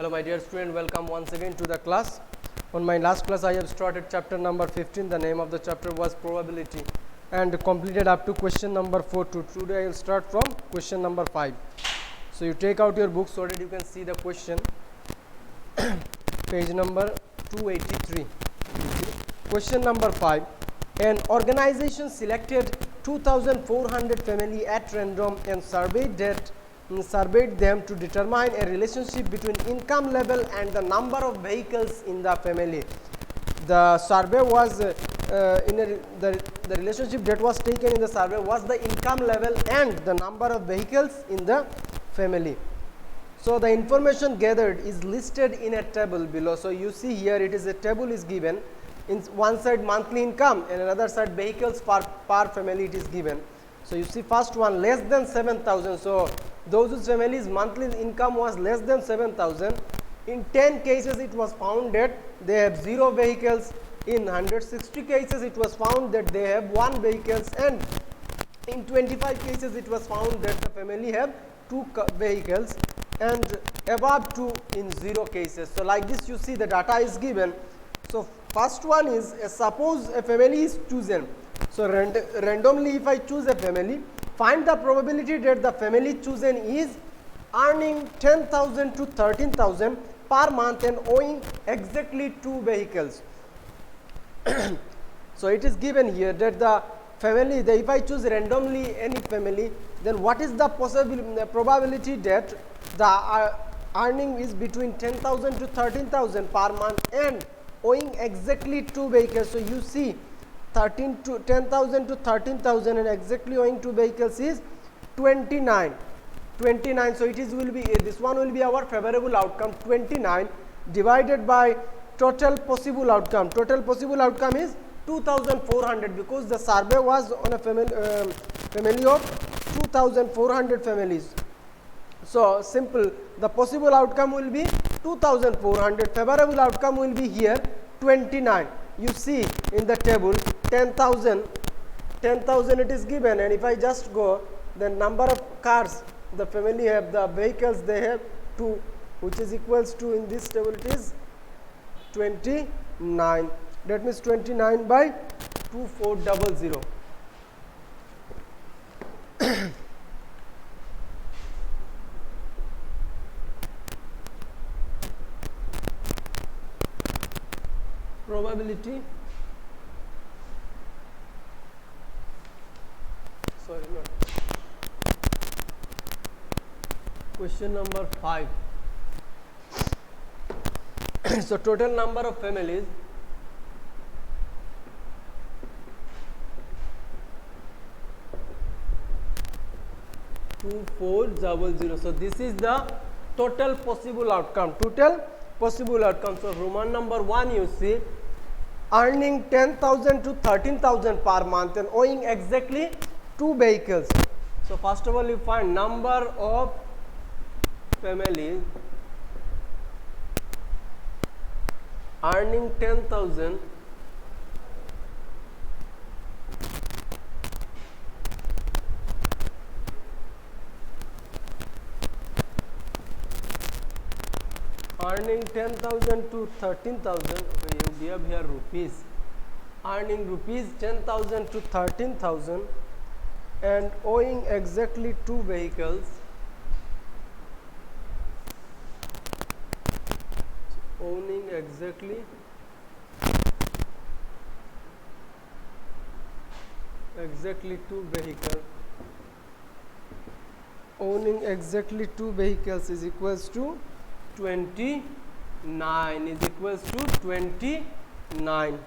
Hello my dear student, welcome once again to the class. On my last class I have started chapter number 15. The name of the chapter was probability and completed up to question number 4. Today I will start from question number 5. So you take out your book so that you can see the question. Page number 283. Question number 5. An organization selected 2,400 family at random and surveyed them to determine a relationship between income level and the number of vehicles in the family. The survey was the relationship that was taken in the survey was the income level and the number of vehicles in the family. So the information gathered is listed in a table below. So you see here it is a table is given. In one side monthly income and another side vehicles per family it is given. So you see first one less than 7,000. So those whose families monthly income was less than 7,000, in 10 cases it was found that they have 0 vehicles. In 160 cases it was found that they have 1 vehicles, and in 25 cases it was found that the family have 2 vehicles, and above 2 in 0 cases. So like this you see the data is given. So first one is suppose a family is chosen. So randomly if I choose a family, find the probability that the family chosen is earning 10,000 to 13,000 per month and owning exactly 2 vehicles. So it is given here that the family, if I choose randomly any family, then what is the probability that the earning is between 10,000 to 13,000 per month and owing exactly 2 vehicles. So you see 10,000 to 13,000 and exactly owing 2 vehicles is 29. So it is will be this one will be our favorable outcome. 29 divided by total possible outcome. Total possible outcome is 2,400 because the survey was on a family of 2,400 families. So simple, the possible outcome will be 2,400. Favorable outcome will be here 29. You see in the table 10,000 it is given, and if I just go the number of cars the family have, the vehicles they have 2, which is equals to in this table it is 29. That means 29 by 2400. Probability, sorry, not question number 5. So total number of families (2400). So this is the total possible outcome. So Roman number 1 you see earning 10,000 to 13,000 per month and owing exactly 2 vehicles. So first of all you find number of families earning 10,000 to 13,000. Okay, you give here rupees. Earning rupees 10,000 to 13,000 and owing exactly 2 vehicles. Owning exactly two vehicles. Owning exactly 2 vehicles is equals to 29. Is equals to 29.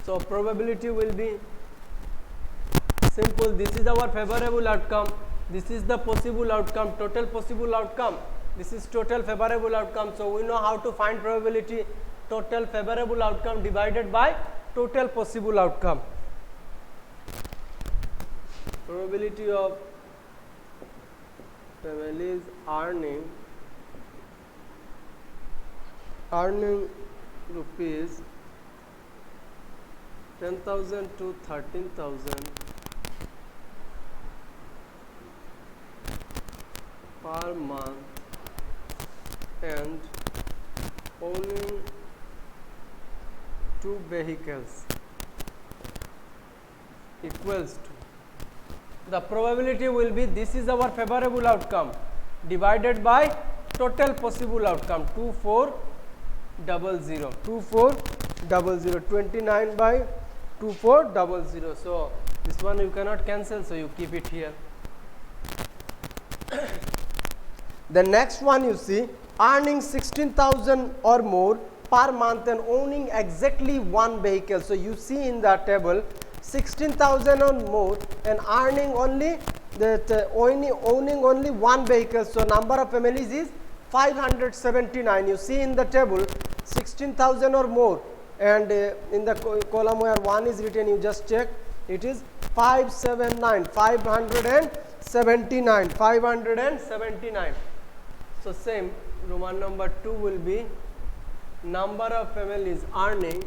So probability will be simple. This is our favorable outcome. This is the possible outcome. Total possible outcome. This is total favorable outcome. So we know how to find probability. Total favorable outcome divided by total possible outcome. Probability of families earning rupees 10,000 to 13,000 per month and owning 2 vehicles equals to, the probability will be, this is our favorable outcome divided by total possible outcome 2400, 2400, 29 by 2400. So this one you cannot cancel, so you keep it here. The next one you see, earning 16,000 or more per month and owning exactly 1 vehicle. So you see in the table 16,000 or more and earning only that owning only 1 vehicle. So number of families is 579. You see in the table 16,000 or more, and in the column where 1 is written, you just check, it is 579, 579, 579. So same, Roman number 2 will be number of families earning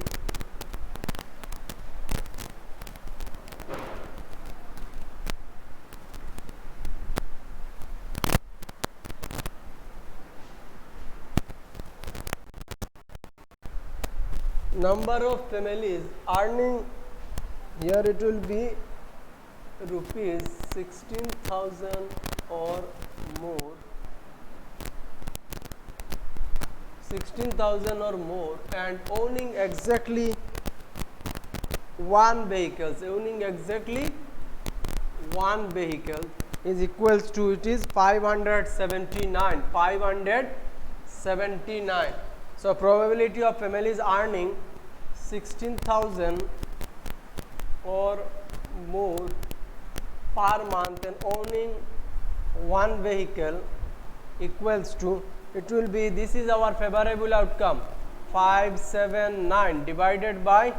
here it will be rupees 16,000 or more, 16,000 or more and owning exactly 1 vehicle, owning exactly 1 vehicle is equals to, it is 579, 579. So probability of families earning 16,000 or more per month and owning 1 vehicle equals to, it will be, this is our favorable outcome 579 divided by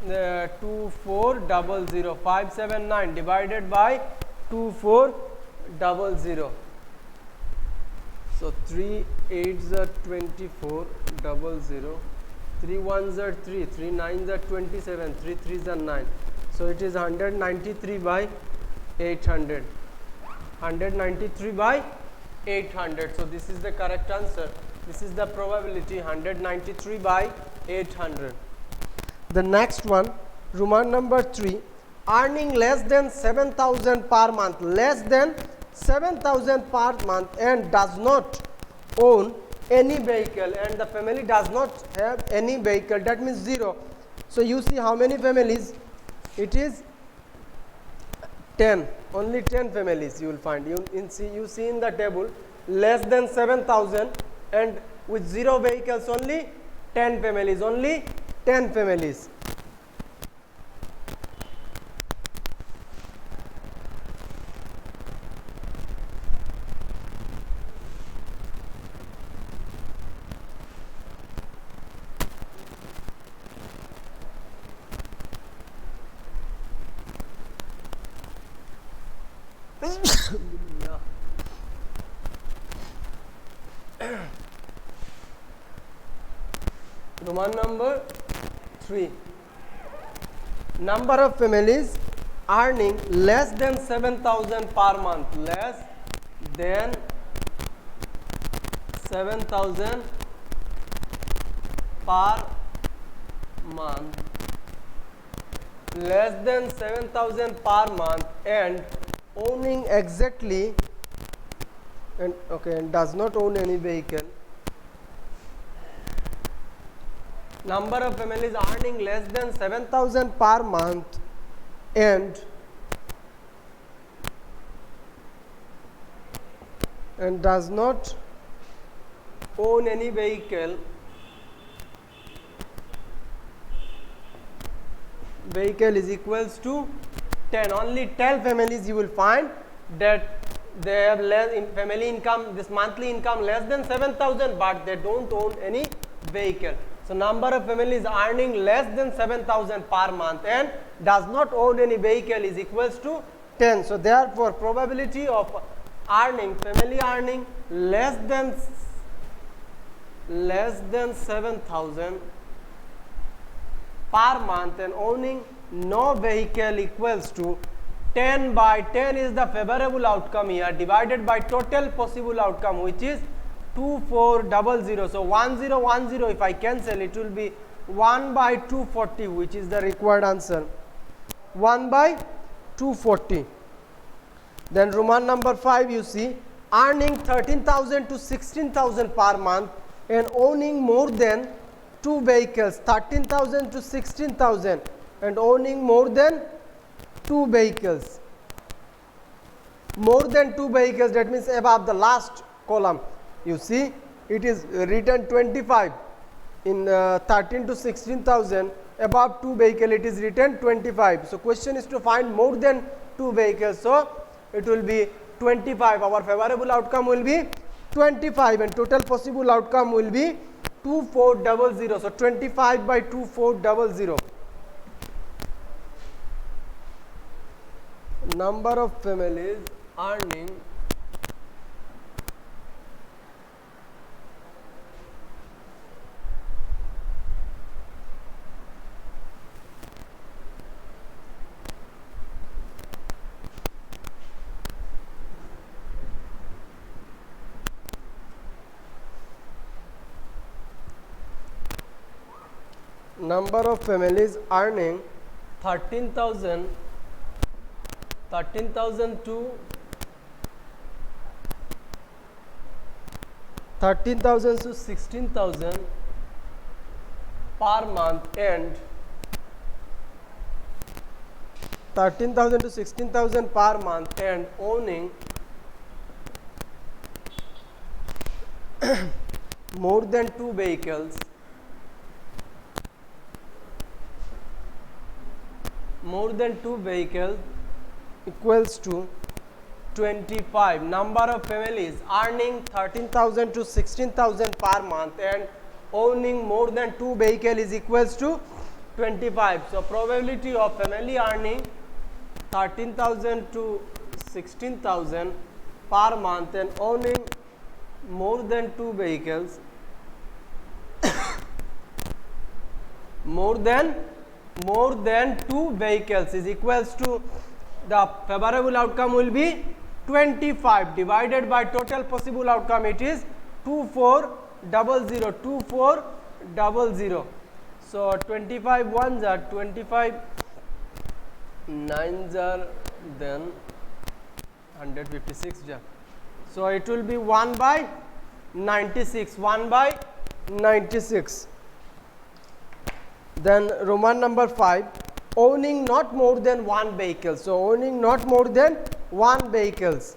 2400, 579 divided by 2400. So 3 8s are 24, 00, 3 1s are 3, 3 9s are 27, 3 3s are 9. So it is 193 by 800, 193 by 800. So this is the correct answer. This is the probability, 193 by 800. The next one, Roman number 3, earning less than 7,000 per month, less than 7,000 per month and does not own any vehicle, and the family does not have any vehicle, that means 0. So you see how many families? It is 10, only 10 families you will find. You see in the table less than 7,000 and with 0 vehicles, only 10 families, only 10 families. Roman number 3, number of families earning less than 7,000 per month, less than 7,000 per month, less than 7,000 per month and owning exactly and does not own any vehicle. Number of families earning less than 7,000 per month and does not own any vehicle. Vehicle is equals to 10. Only 10 families you will find that they have less in family income, this monthly income less than 7,000, but they don't own any vehicle. So number of families earning less than 7,000 per month and does not own any vehicle is equals to 10. So therefore probability of earning, family earning less than 7,000 per month and owning no vehicle equals to 10 by 10 is the favorable outcome here divided by total possible outcome, which is 2400. So 1010, if I cancel, it will be 1 by 240, which is the required answer. 1 by 240. Then Roman number 5, you see, earning 13,000 to 16,000 per month and owning more than 2 vehicles. 13,000 to 16,000 and owning more than 2 vehicles. More than 2 vehicles, that means above the last column. You see, it is written 25 in 13 to 16,000. Above 2 vehicle, it is written 25. So question is to find more than 2 vehicles. So it will be 25. Our favorable outcome will be 25, and total possible outcome will be 2400. So 25 by 2400. Number of families earning number of families earning 13,000 to 16,000 per month and 13,000 to 16,000 per month and owning more than 2 vehicles. More than 2 vehicles equals to 25. Number of families earning 13,000 to 16,000 per month and owning more than 2 vehicles is equals to 25. So probability of family earning 13,000 to 16,000 per month and owning more than 2 vehicles more than 2 vehicles is equals to, the favorable outcome will be 25 divided by total possible outcome, it is 2400. So 25 ones are 25 nines are then 156 jar. So it will be 1 by 96. 1 by 96. Then Roman number 5, owning not more than 1 vehicle. So owning not more than 1 vehicles.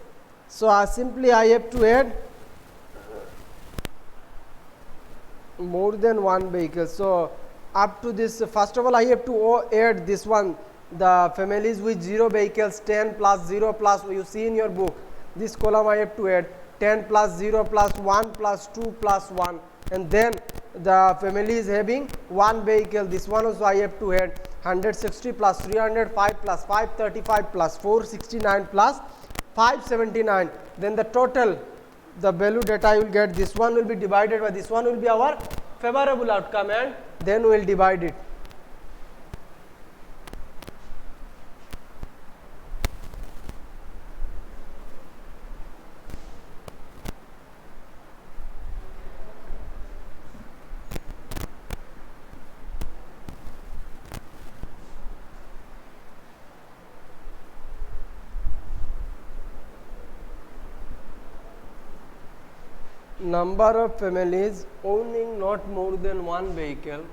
So simply I have to add more than 1 vehicle. So up to this, first of all I have to add this one, the families with 0 vehicles, 10 plus 0 plus, you see in your book, this column I have to add 10 plus 0 plus 1 plus 2 plus 1, and then the family is having 1 vehicle, this one also I have to add 160 plus 305 plus 535 plus 469 plus 579. Then the total, the value that I will get, this one will be divided by this one will be our favorable outcome, and then we will divide it. Number of families owning not more than 1 vehicle.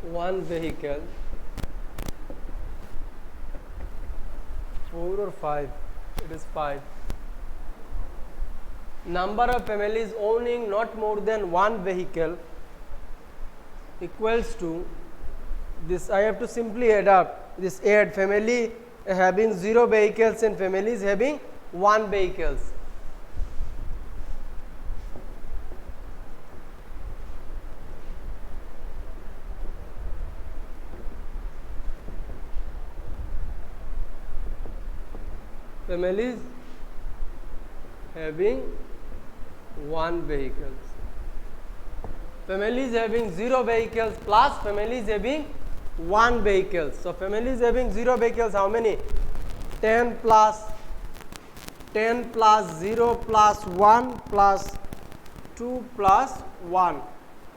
One vehicle, 4 or 5, it is 5. Number of families owning not more than 1 vehicle equals to this. I have to simply add up this, add family having 0 vehicles and families having 1 vehicles. Families having 1 vehicles. Families having 0 vehicles plus families having 1 vehicle. So family is having 0 vehicles. How many? 10 plus 0 plus 1 plus 2 plus 1.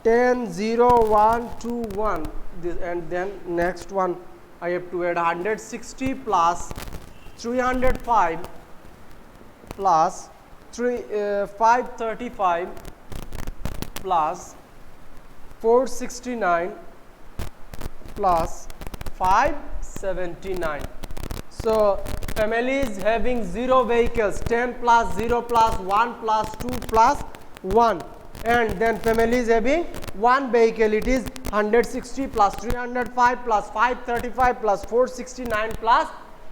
10, 0, 1, 2, 1. This, and then next one I have to add 160 plus 305 plus 535 plus 469 plus 579. So family is having 0 vehicles, 10 plus 0 plus 1 plus 2 plus 1, and then family is having 1 vehicle. It is 160 plus 305 plus 535 plus 469 plus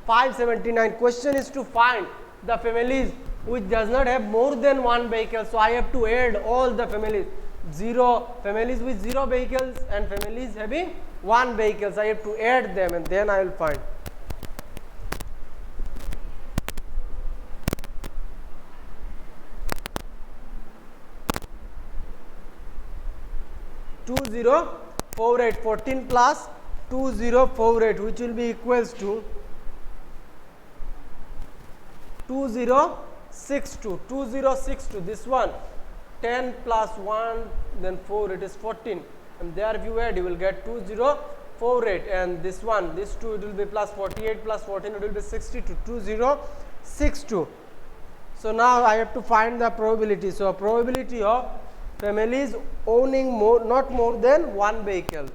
579. Question is to find the families which does not have more than 1 vehicle. So I have to add all the families. 0 families with 0 vehicles and families having 1 vehicles. I have to add them and then I will find. Two 14 plus 2048, which will be equals to 2062. This one 10 plus 1 then 4, it is 14, and there if you add you will get 2048, and this one, this 2, it will be plus 48 plus 14, it will be 62, 2062. So now I have to find the probability. So probability of families owning not more than 1 vehicle.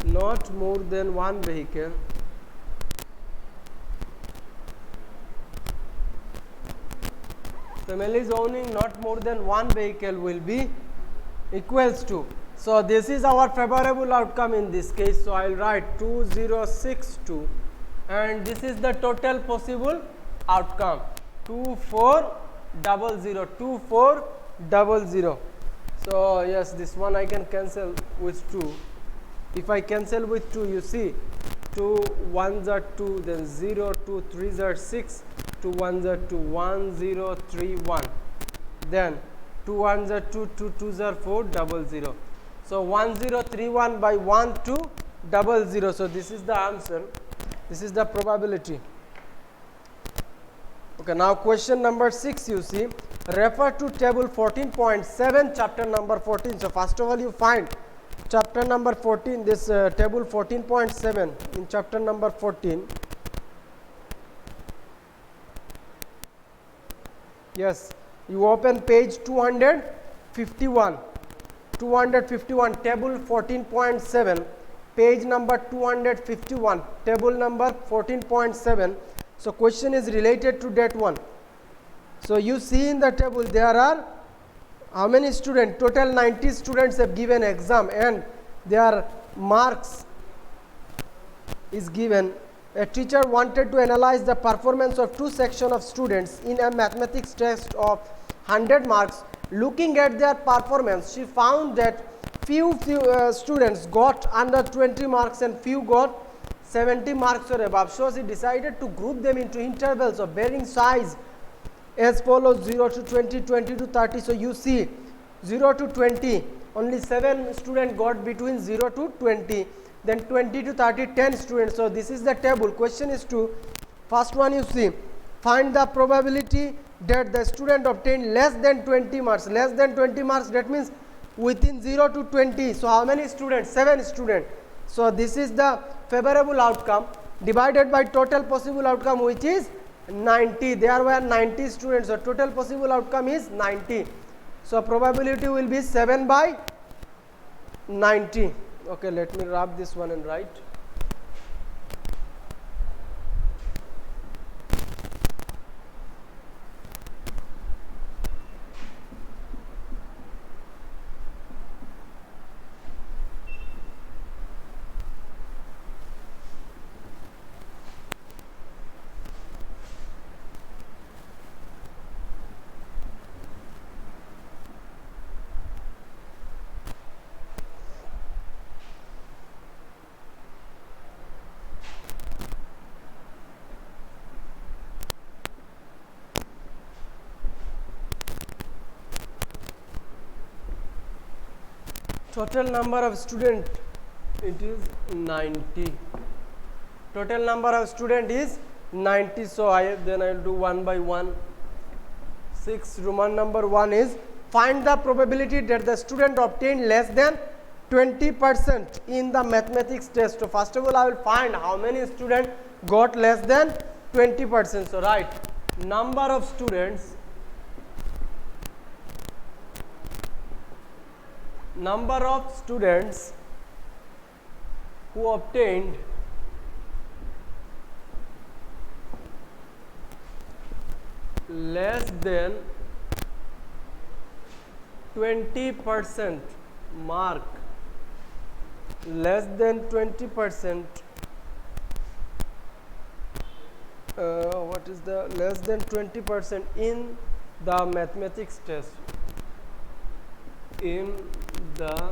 Not more than 1 vehicle. Families owning not more than 1 vehicle will be equals to. So this is our favorable outcome in this case. So I will write 2062, and this is the total possible outcome 2400. So yes, this one I can cancel with 2. If I cancel with 2, you see 2 1s are 2, then 0, 2 3s are 6, 2 1s are 2, 1 0 3 1, then 2 1s are 2, 2 2s are 4, 00. So 1031 by 1200. So this is the answer. This is the probability. Okay, now question number 6, you see, refer to table 14.7, chapter number 14. So first of all you find chapter number 14, this table 14.7 in chapter number 14. Yes, you open page 251, table 14.7, page number 251, table number 14.7. So question is related to that one. So you see in the table there are how many students? Total 90 students have given exam, and their marks is given. A teacher wanted to analyze the performance of 2 sections of students in a mathematics test of 100 marks. Looking at their performance, she found that few students got under 20 marks and few got 70 marks or above. So she decided to group them into intervals of varying size as follows: 0 to 20, 20 to 30. So you see 0 to 20, only 7 students got between 0 to 20, then 20 to 30, 10 students. So this is the table. Question is to, first one you see, find the probability that the student obtained less than 20 marks. Less than 20 marks, that means within 0 to 20. So how many students? 7 students. So this is the favorable outcome divided by total possible outcome, which is 90. There were 90 students, so total possible outcome is 90. So probability will be 7 by 90. Okay, let me wrap this one and write. total number of student, it is 90. Total number of student is 90. So then I will do one by one. 6. Roman number 1 is find the probability that the student obtained less than 20% in the mathematics test. So first of all, I will find how many students got less than 20%. So write number of students who obtained less than 20% mark, less than 20%, what is the less than 20% in the mathematics test, in the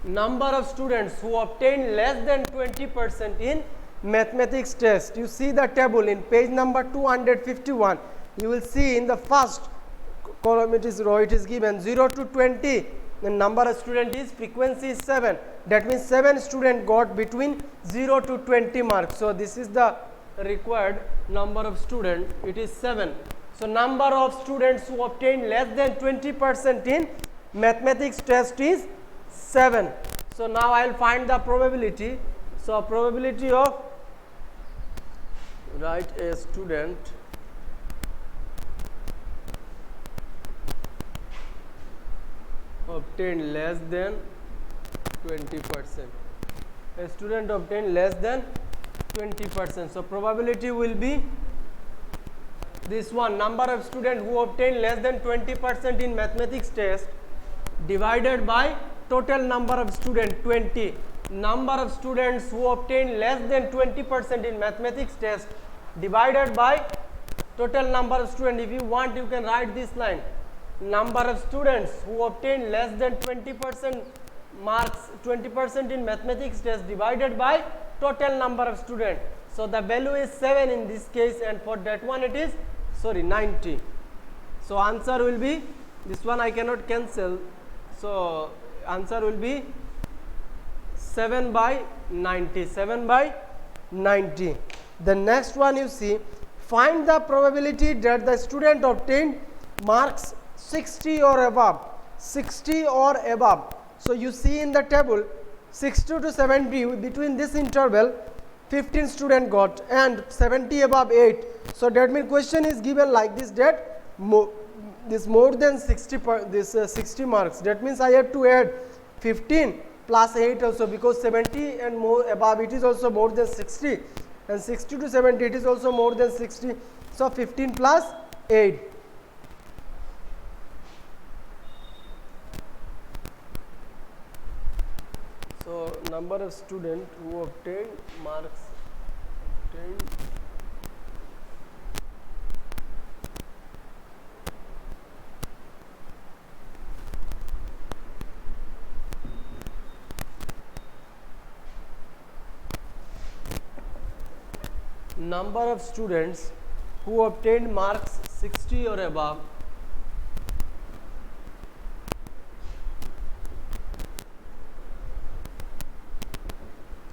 number of students who obtained less than 20% in mathematics test. You see the table in page number 251. You will see in the first column it is row, it is given 0 to 20. The number of student is frequency is 7. That means 7 student got between 0 to 20 marks. So this is the required number of student, it is 7. So number of students who obtained less than 20% in mathematics test is 7. So now I will find the probability. So probability of, write a student obtained less than 20%. A student obtained less than 20%. So probability will be this one, number of students who obtained less than 20% in mathematics test divided by total number of students 20. Number of students who obtained less than 20% in mathematics test divided by total number of students. If you want, you can write this line, number of students who obtained less than 20% marks, 20% in mathematics test divided by total number of students. So the value is 7 in this case, and for that one it is 90. So answer will be, this one I cannot cancel, so answer will be 7 by 90. 7 by 90. The next one, you see, find the probability that the student obtained marks 60 or above. 60 or above. So you see in the table 60 to 70, between this interval 15 student got, and 70 above 8. So that means question is given like this, that this more than 60 60 marks. That means I have to add 15 plus 8 also, because 70 and more above it is also more than 60, and 60 to 70 it is also more than 60. So 15 plus 8. So number of students who obtained marks, number of students who obtained marks 60 or above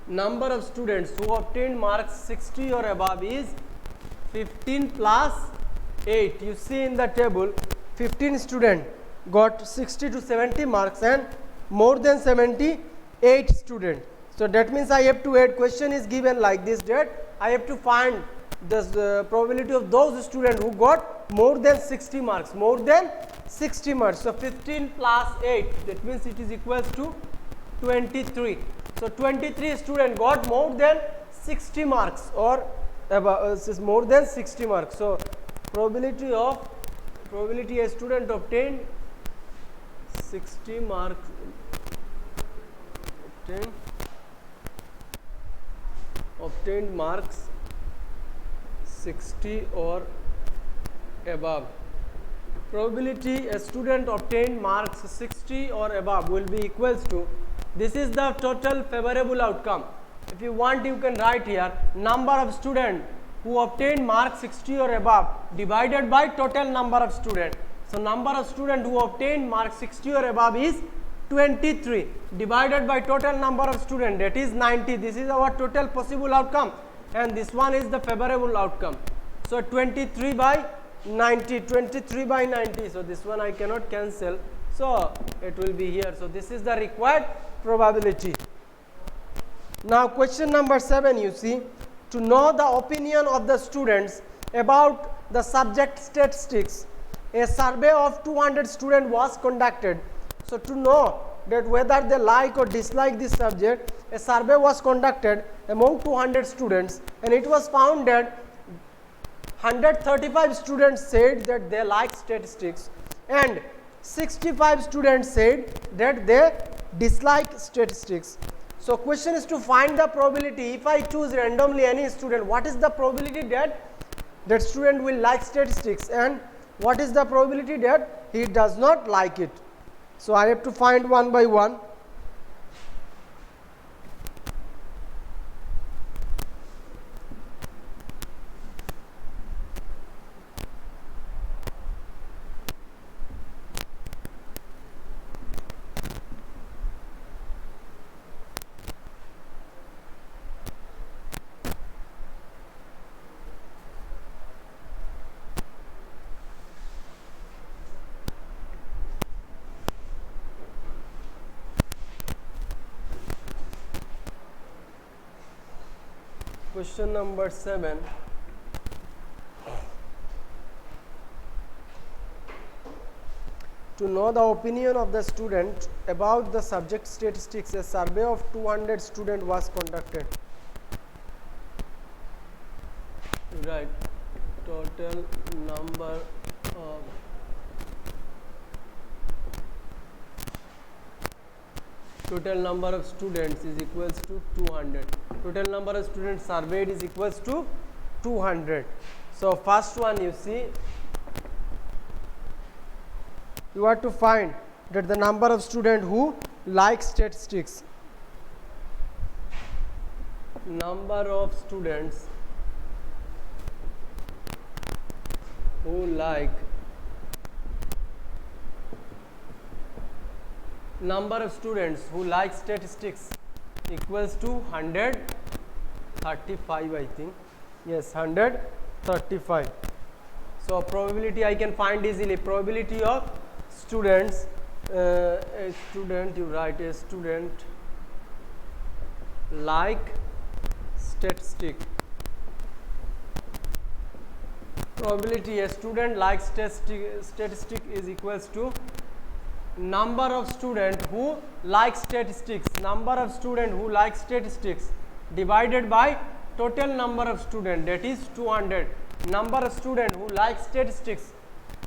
number of students who obtained marks 60 or above is 15 plus 8. You see in the table 15 student got 60 to 70 marks and more than 78 student. So that means I have to add, question is given like this, that I have to find the probability of those students who got more than 60 marks, more than 60 marks. So 15 plus 8, that means it is equals to 23. So 23 students got more than 60 marks or above, more than 60 marks. So probability a student obtained 60 marks, obtained marks 60 or above. Probability a student obtained marks 60 or above will be equals to, this is the total favorable outcome. If you want, you can write here number of students who obtained mark 60 or above divided by total number of students. So number of students who obtained mark 60 or above is 23 divided by total number of students, that is 90. This is our total possible outcome, and this one is the favorable outcome. So 23 by 90, 23 by 90. So this one I cannot cancel, so it will be here. So this is the required probability. Now question number 7, you see, to know the opinion of the students about the subject statistics, a survey of 200 students was conducted. So to know that whether they like or dislike this subject, a survey was conducted among 200 students, and it was found that 135 students said that they like statistics and 65 students said that they dislike statistics. So question is to find the probability. If I choose randomly any student, what is the probability that that student will like statistics, and what is the probability that he does not like it? So I have to find one by one. Question number 7. To know the opinion of the student about the subject statistics, a survey of 200 students was conducted. Right, total number of students is equals to 200. Total number of students surveyed is equals to 200. So first one, you see, you have to find that the number of students who like statistics. Number of students who like, number of students who like statistics equals to 135, I think. Yes, 135. So probability I can find easily. Probability of students, a student, you write a student like statistic. Probability a student like statistic is equals to number of students who like statistics, number of students who like statistics divided by total number of students, that is 200. Number of students who like statistics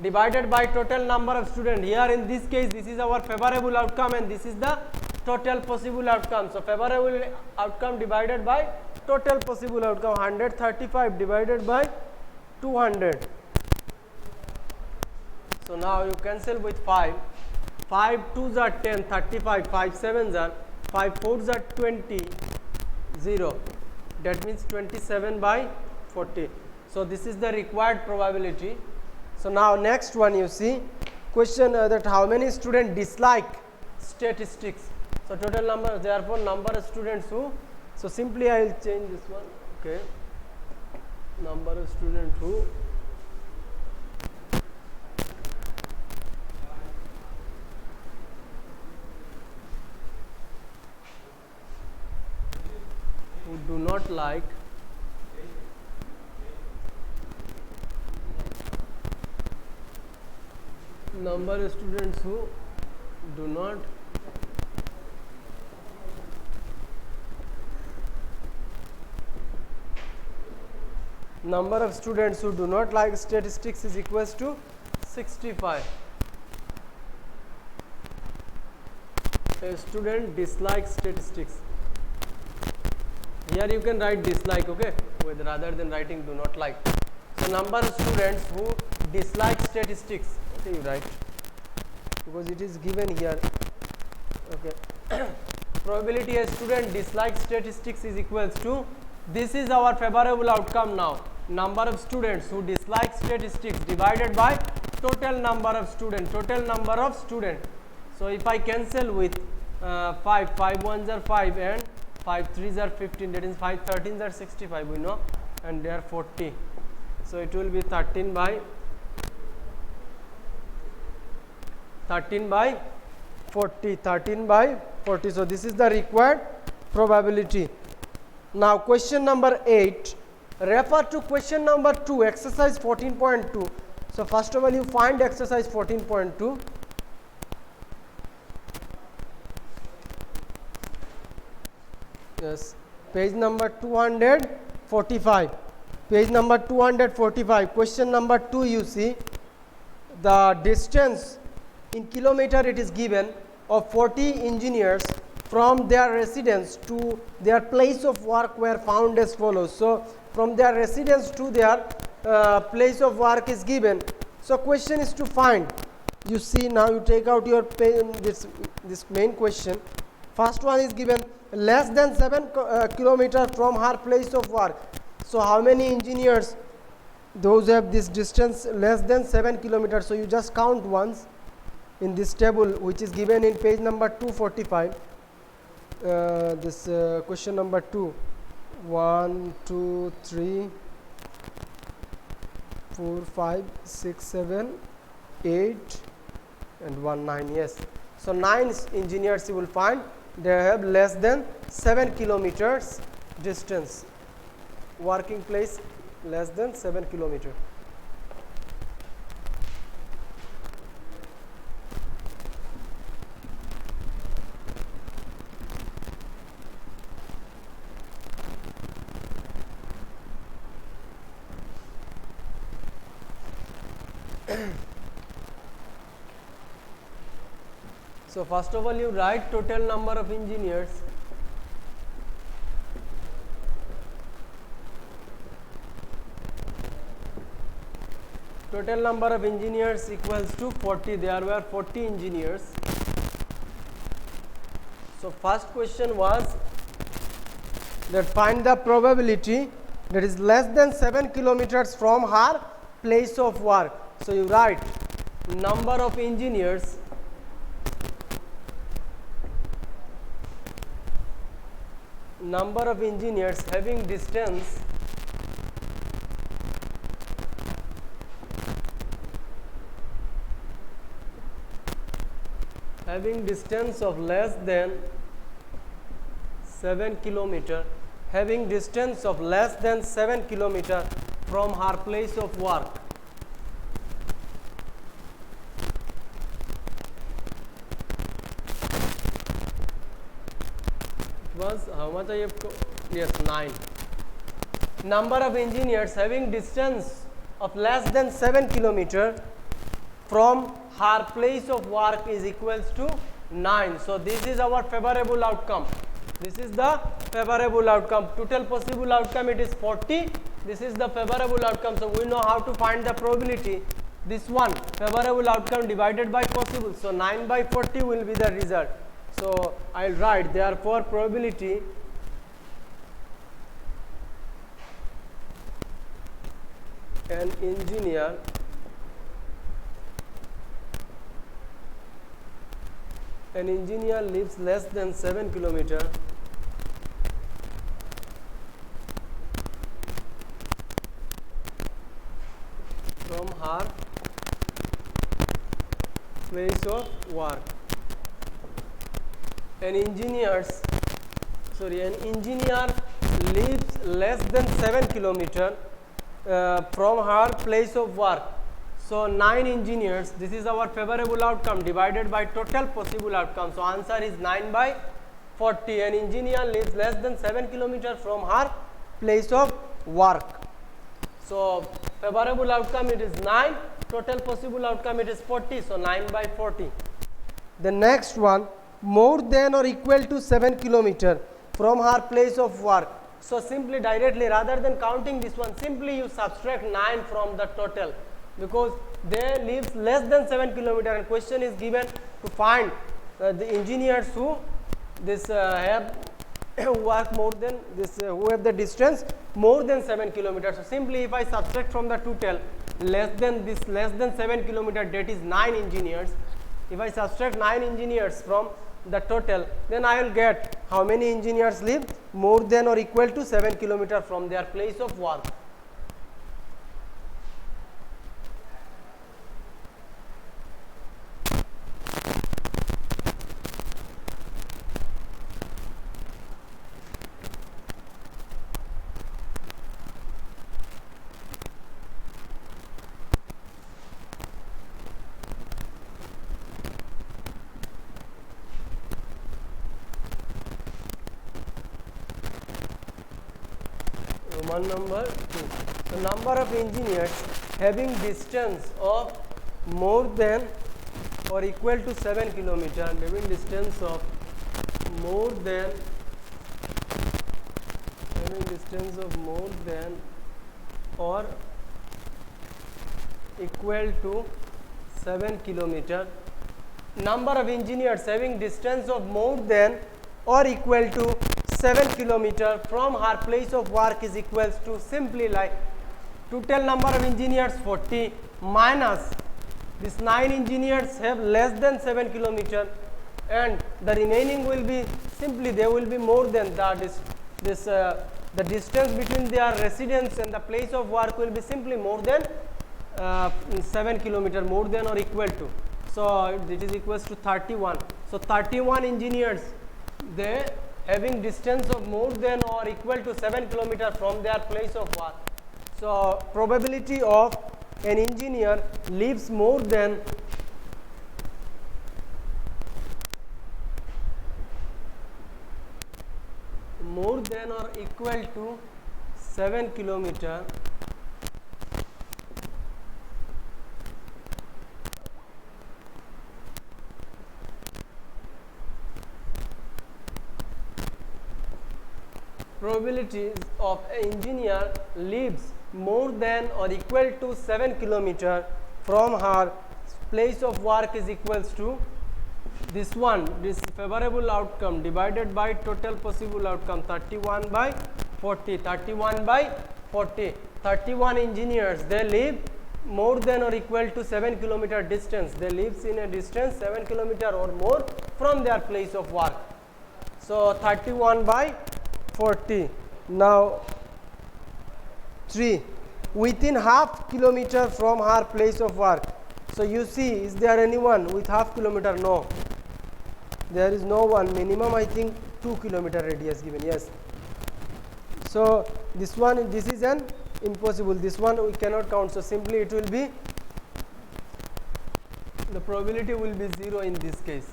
divided by total number of students. Here in this case, this is our favorable outcome and this is the total possible outcome. So favorable outcome divided by total possible outcome, 135 divided by 200. So now you cancel with 5. 5 2s are 10, 35, 5 7s are, 5 4s are 20, 0. That means 27 by 40. So this is the required probability. So now next one, you see, question that how many students dislike statistics. So total number, therefore number of students who, so simply I will change this one, okay, number of students who do not like number of students who do not number of students who do not like statistics is equals to 65. A student dislikes statistics. Here you can write dislike, okay, with rather than writing do not like. So number of students who dislike statistics, okay, you write because it is given here, okay. Probability a student dislikes statistics is equals to, this is our favorable outcome now. number of students who dislike statistics divided by total number of students, So if I cancel with 5 ones are 5 and 5 threes are 15, that is 5 13s are 65, we know, and they are 40. So it will be 13 by 40. So this is the required probability. Now question number 8, refer to question number 2, exercise 14.2. So first of all you find exercise 14.2. Yes, page number 245. Page number 245. Question number 2, you see the distance in kilometer it is given of 40 engineers from their residence to their place of work were found as follows. So from their residence to their place of work is given. So question is to find. You see, now you take out your pen, this main question. First one is given less than 7 kilometers from her place of work. So how many engineers those have this distance less than 7 kilometers? So you just count once in this table which is given in page number 245. This question number 2, 1 2 3 4 5 6 7 8 and 1 9. Yes, so 9 engineers you will find they have less than 7 kilometers distance, working place less than 7 kilometers. So first of all you write total number of engineers. Total number of engineers equals to 40. There were 40 engineers. So first question was that find the probability that is less than 7 kilometers from her place of work. So you write number of engineers having distance of less than 7 kilometer, from her place of work. Was how much I have? Yes, 9. Number of engineers having distance of less than 7 kilometer from her place of work is equals to 9. So this is our favorable outcome. This is the favorable outcome. Total possible outcome it is 40. This is the favorable outcome. So we know how to find the probability. This one favorable outcome divided by possible. So 9 by 40 will be the result. So I'll write therefore probability an engineer lives less than 7 kilometer from her place of work. An engineer lives less than 7 kilometer from her place of work. So 9 engineers, this is our favorable outcome divided by total possible outcome. So answer is 9 by 40. An engineer lives less than 7 kilometers from her place of work. So favorable outcome it is 9, total possible outcome it is 40. So 9 by 40. The next one, more than or equal to 7 kilometer from her place of work. So simply directly, rather than counting this one, simply you subtract 9 from the total, because they lives less than 7 kilometer and question is given to find the engineers who have work more than this, who have the distance more than 7 kilometers. So simply if I subtract from the total less than 7 kilometers, that is 9 engineers. If I subtract 9 engineers from the total, then I will get how many engineers live more than or equal to 7 kilometers from their place of work. Roman number 2. The number of engineers having distance of more than or equal to 7 kilometers, having distance of more than or equal to 7 kilometers. Number of engineers having distance of more than or equal to 7 kilometers from her place of work is equals to, simply like total number of engineers 40 minus this 9 engineers have less than 7 kilometers, and the remaining will be simply they will be more than that. The distance between their residence and the place of work will be simply more than 7 kilometers, more than or equal to. So it is equals to 31. So 31 engineers, they having distance of more than or equal to 7 kilometers from their place of work. So probability of an engineer lives more than or equal to 7 kilometers probabilities of an engineer lives more than or equal to 7 kilometers from her place of work is equals to this one, this favorable outcome divided by total possible outcome, 31 by 40. 31 by 40. 31 engineers, they live more than or equal to 7 kilometer distance. They lives in a distance 7 kilometer or more from their place of work. So 31 by 40. Now 3, within half kilometer from her place of work. So you see, is there anyone with half kilometer? No, there is no one. Minimum I think 2 kilometer radius given. Yes. So this one, this is an impossible. This one we cannot count. So simply it will be, the probability will be 0 in this case.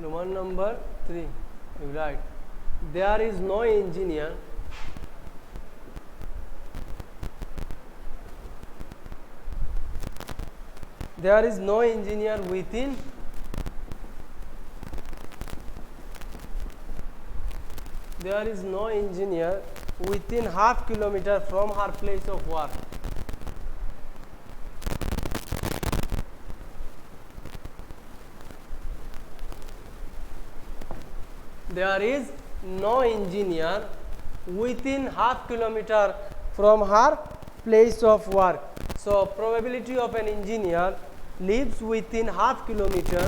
Roman number 3, right. There is no engineer within half kilometer from her place of work. There is no engineer within half kilometer from her place of work. So probability of an engineer lives within half kilometer,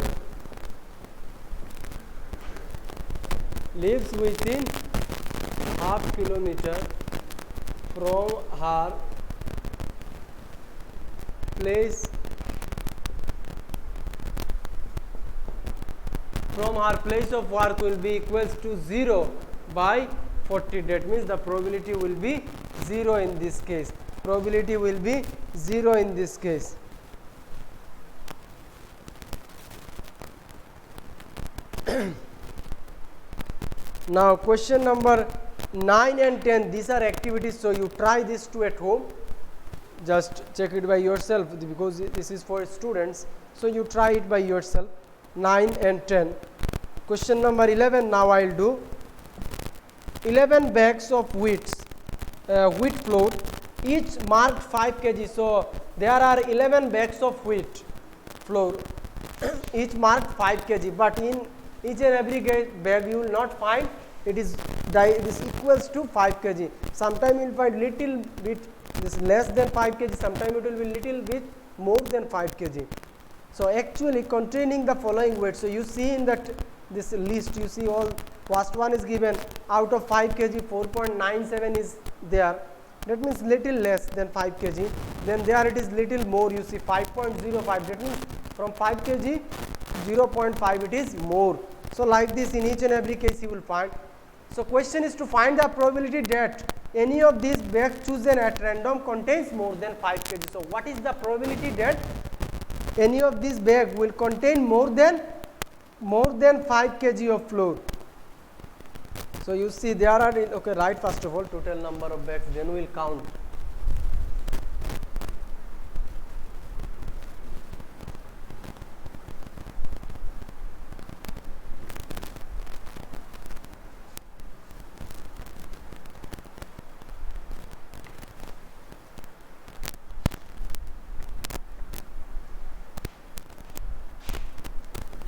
from her place of work will be equals to 0 by 40. That means the probability will be 0 in this case. Probability will be 0 in this case. Now question number 9 and 10, these are activities, so you try this too at home. just check it by yourself because this is for students, so you try it by yourself. 9 and 10. Question number 11 now I will do. 11 bags of wheat flour, each marked 5 kg. So there are 11 bags of wheat flour, each marked 5 kg, but in each and every bag you will not find it is this equals to 5 kg. Sometime you will find little bit this less than 5 kg, sometime it will be little bit more than 5 kg. So actually containing the following weight. So you see in that this list, you see all first one is given out of 5 kg 4.97 is there, that means little less than 5 kg. Then there it is little more, you see 5.05, that means from 5 kg 0.5 it is more. So like this in each and every case you will find. So question is to find the probability that any of these bags chosen at random contains more than 5 kg. So what is the probability that any of these bag will contain more than 5 kg of flour? So you see there are okay, write first of all total number of bags, then we will count.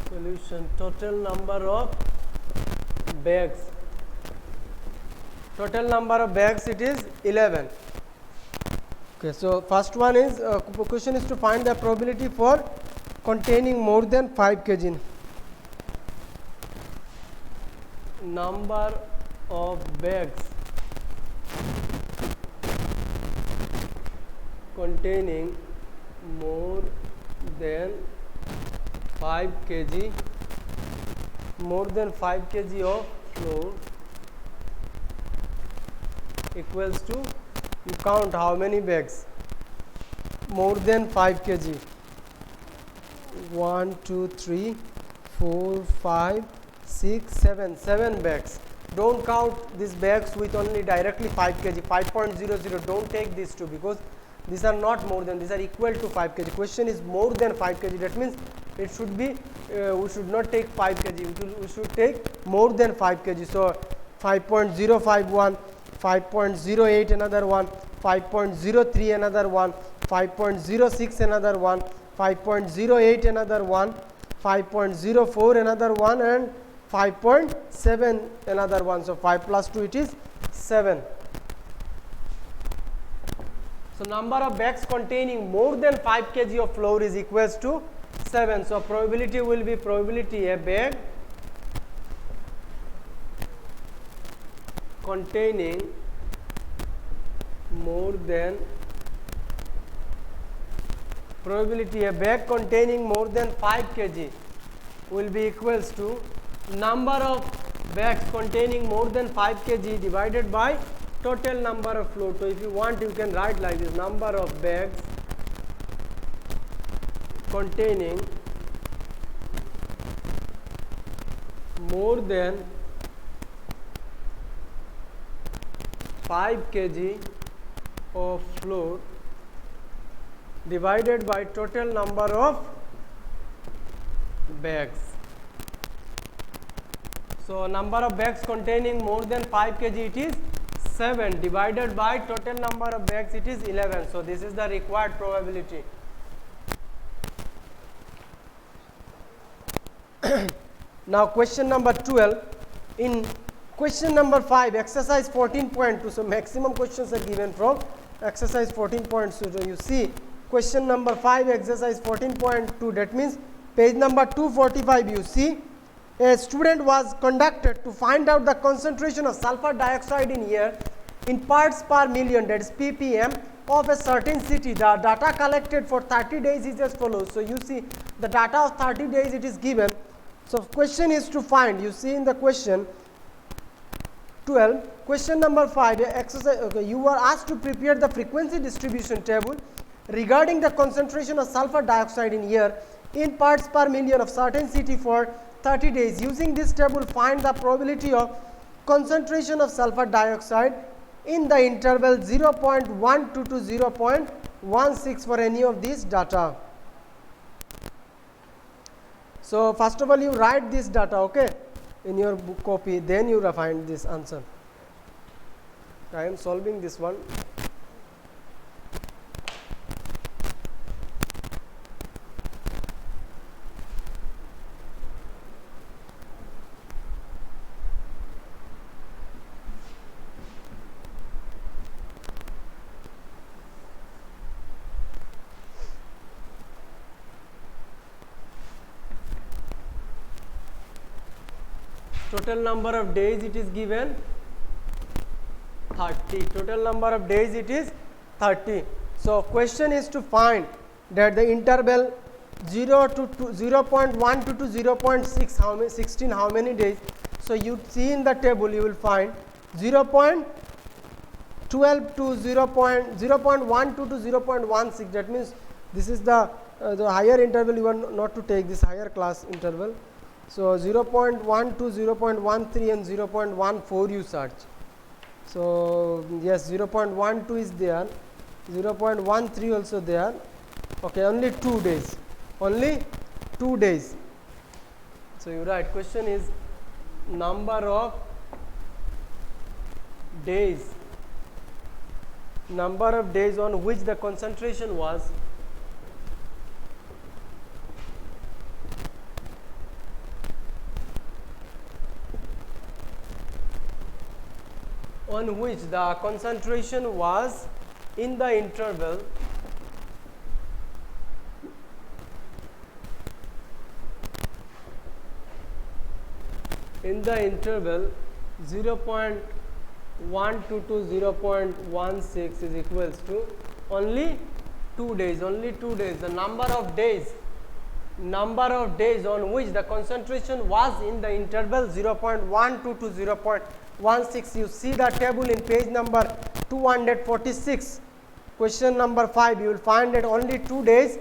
Solution, total number of bags. Total number of bags it is 11. Okay, so first one is question is to find the probability for containing more than 5 kg. Number of bags containing more than 5 kg, more than 5 kg of flour equals to, you count how many bags, more than 5 kg, 1 2 3 4 5 6 7 bags. Don't count these bags with only directly 5 kg, 5.00, don't take these two because these are not more than, these are equal to 5 kg. Question is more than 5 kg, that means it should be we should not take 5 kg, we should take more than 5 kg. So 5.051, 5.08 another one, 5.03 another one, 5.06 another one, 5.08 another one, 5.04 another one, and 5.7 another one. So 5 plus 2 it is 7. So number of bags containing more than 5 kg of flour is equals to 7. So probability will be probability a bag containing more than, probability a bag containing more than 5 kg will be equals to number of bags containing more than 5 kg divided by total number of flour. So if you want you can write like this, number of bags containing more than 5 kg of flour divided by total number of bags. So number of bags containing more than 5 kg it is 7 divided by total number of bags it is 11. So this is the required probability. Now question number 12. In question number 5, exercise 14.2. So maximum questions are given from exercise 14.2. So you see question number 5, exercise 14.2, that means page number 245. You see a student was conducted to find out the concentration of sulfur dioxide in air in parts per million, that is ppm, of a certain city. The data collected for 30 days is as follows. So you see the data of 30 days it is given. So question is to find, you see in the question 12, question number 5, exercise, okay, you were asked to prepare the frequency distribution table regarding the concentration of sulfur dioxide in air in parts per million of certain city for 30 days. Using this table, find the probability of concentration of sulfur dioxide in the interval 0.12 to 0.14. 16 for any of these data. So first of all you write this data, okay, in your book copy, then you find this answer. I am solving this one. Total number of days it is given 30. Total number of days it is 30. So question is to find that the interval 0 to 0.1 to 0.6 how many days. So you see in the table you will find 0.12 to 0.12 to 0.16. That means this is the higher interval. You are not to take this higher class interval. So 0.1 to 0.13 and 0.14 you search. So yes, 0.12 is there, 0.13 also there. Okay, only 2 days. Only 2 days. So you write, question is number of days. Number of days on which the concentration was in the interval in the interval 0.12 to 0.16 is equals to only 2 days. Only 2 days. The number of days on which the concentration was in the interval 0.12 to 0.16. You see the table in page number 246. Question number 5. You will find that only 2 days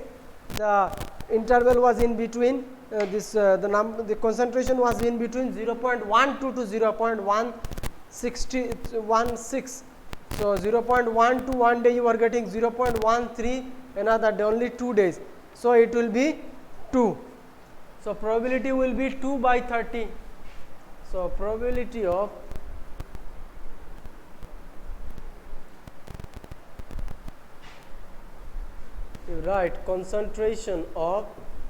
the interval was in between. The concentration was in between 0.12 to 0.16. So 0.1 to 1 day you are getting 0.13, another day only 2 days. So it will be 2. So probability will be 2 by 30. So probability of you write concentration of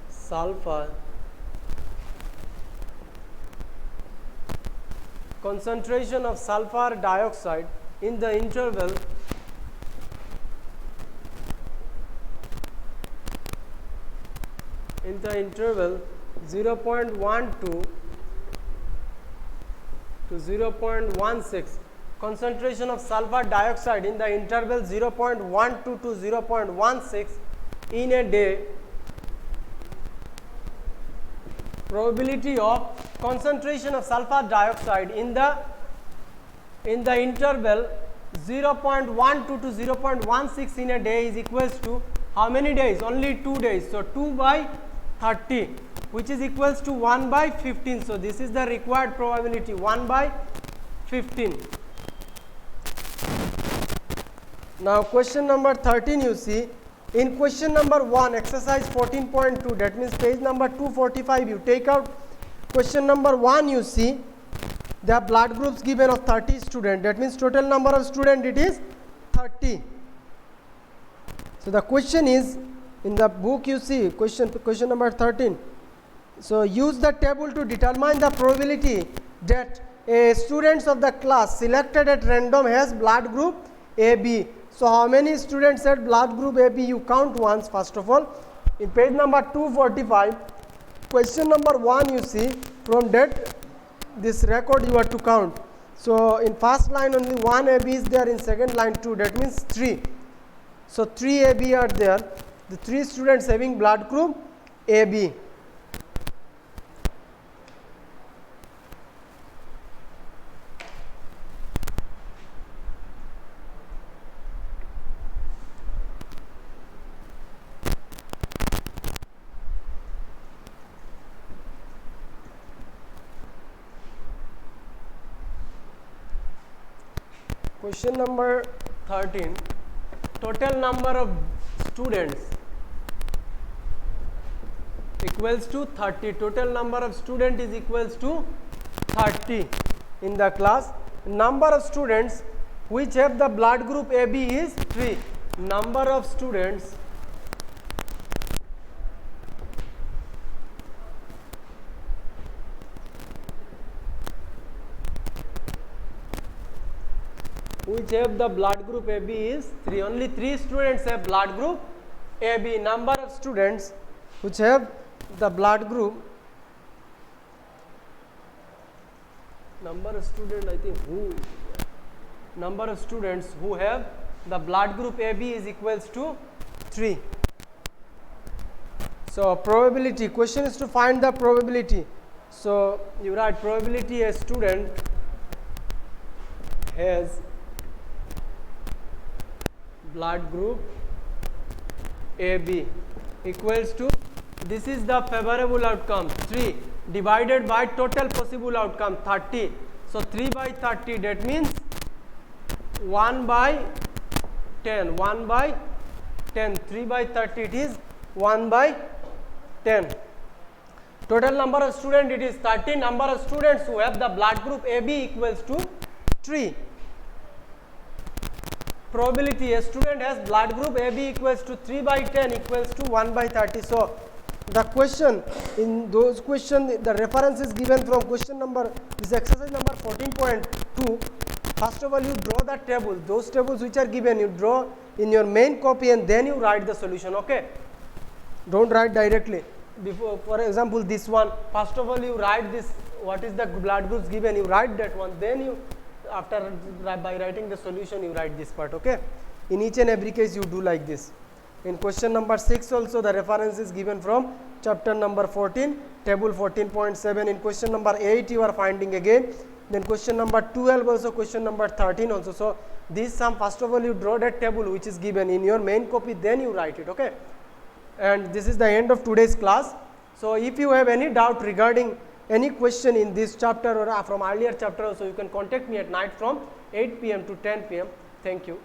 sulfur dioxide in the interval 0.12 to 0.16. Concentration of sulfur dioxide in the interval 0.12 to 0.16 in a day. Probability of concentration of sulfur dioxide in the interval 0.12 to 0.16 in a day is equals to how many days? Only 2 days. So 2 by 30, which is equals to 1 by 15. So this is the required probability, 1 by 15. Now question number 13 you see. In question number 1, exercise 14.2, that means page number 245, you take out question number 1, you see the blood groups given of 30 students. That means total number of students it is 30. So the question is in the book you see question number 13. So use the table to determine the probability that a students of the class selected at random has blood group AB. So how many students had blood group AB? You count once first of all. In page number 245, question number 1 you see, from that this record you have to count. So in first line only 1 AB is there, in second line 2, that means 3. So 3 AB are there, the 3 students having blood group AB. Question number 13, total number of students equals to 30. Total number of student is equals to 30 in the class. Number of students which have the blood group AB is 3. Number of students which have the blood group AB is 3. Only 3 students have blood group AB. Number of students which have the blood group, number of students who have the blood group AB is equals to 3. So probability, question is to find the probability. So you write probability a student has blood group AB equals to, this is the favorable outcome 3 divided by total possible outcome 30. So 3 by 30, that means 1 by 10, 1 by 10, 3 by 30 it is 1 by 10. Total number of students it is 30. Number of students who have the blood group AB equals to 3. Probability a student has blood group AB equals to 3 by 10 equals to 1 by 30. So the question, in those question, the reference is given from question number, this exercise number 14.2. First of all, you draw the table, those tables which are given, you draw in your main copy and then you write the solution, okay? Don't write directly. Before, for example, this one, first of all, you write this, what is the blood groups given, you write that one, then you, after, by writing the solution, you write this part, okay? In each and every case, you do like this. In question number 6 also, the reference is given from chapter number 14, table 14.7. In question number 8, you are finding again. Then question number 12 also, question number 13 also. So this sum, first of all, you draw that table which is given in your main copy, then you write it, okay? And this is the end of today's class. So if you have any doubt regarding any question in this chapter or from earlier chapter also, you can contact me at night from 8 p.m. to 10 p.m. Thank you.